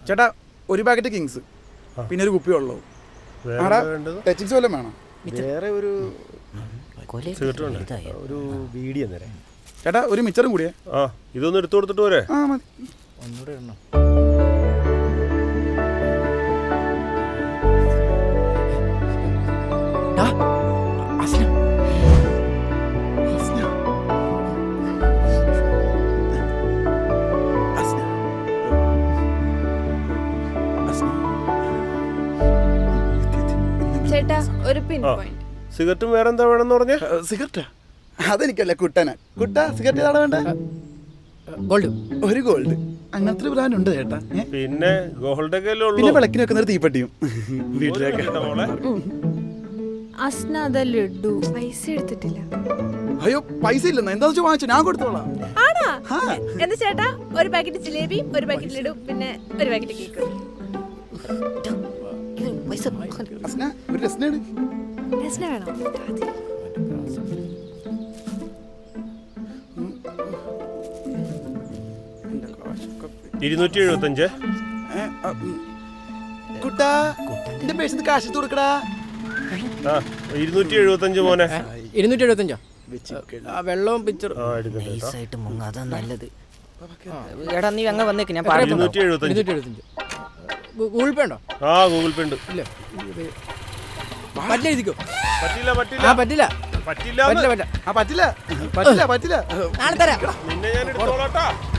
ചേട്ടാ ഒരു packet Kings പിന്നെ ഒരു കുപ്പി വെള്ളവും. ടച്ചിങ്സ് വല്ലതും വേണം? വേറെ ഒരു വീഡിയോ തരാം ചേട്ടാ ഒരു മിച്ചറും കൂടിയേ. ഇതൊന്ന് എടുത്തു കൊടുത്തിട്ട് പോരെ. ആ മതി. ഒന്നുകൂടെ എണ്ണോ. ചേട്ടാ ഒരു പിൻ പോയിന്റ്. സിഗരറ്റും വേറെ എന്താ വേണമെന്ന് പറഞ്ഞ? സിഗരറ്റാ? അതെനിക്കല്ല, കുട്ടനാ. കുട്ട സിഗരറ്റ് ഏതാണ് വേണ്ട? ഗോൾഡ്. ഒരു ഗോൾഡ്. അങ്ങനത്തെ ഒരു ബ്രാൻഡ് ഉണ്ട് ചേട്ടാ. പിന്നെ ഗോൾഡ് ഒക്കെ പിന്നെ വിളക്കിന് വെക്കുന്ന ഒരു തീപ്പെട്ടിയും വീട്ടിലേക്ക്. അസ്ന അത് ലഡു പൈസ എടുത്തിട്ടില്ല. അയ്യോ പൈസ ഇല്ലെന്ന് എന്താ വെച്ചാൽ വാങ്ങിച്ചു, ഞാൻ കൊടുത്തോളാം. ആണോ? എന്താ ചേട്ടാ ഒരു പാക്കറ്റ് ജിലേബി, ഒരു പാക്കറ്റ് ലഡു, പിന്നെ ഒരു പാക്കറ്റ് കേക്ക്. അസ്ന ഒരു രസനാണ്. രസന വേണോ? 275. കുട്ടാ എന്റെ പേഴ്സിന് കാശ് എടുത്ത് കൊടുക്കടാ. 275 മോനെ. 275. വെള്ളവും പിക്ചർ നൈസായിട്ട് മുങ്ങ, അതാ നല്ലത്. എടാ നീ അങ്ങ് വന്നേക്ക്, ഞാൻ 275. ഗൂഗിൾ പേ ഉണ്ടോ? ഗൂഗിൾ പേ ഉണ്ട്. ഇല്ല പറ്റില്ല, എഴുതിക്കോ. പറ്റില്ല പറ്റില്ല പറ്റില്ല പറ്റില്ല പറ്റില്ല പറ്റില്ല പറ്റില്ല. നാളെ തരാം. നിന്നെ ഞാൻ എടുത്തോളാട്ടാ.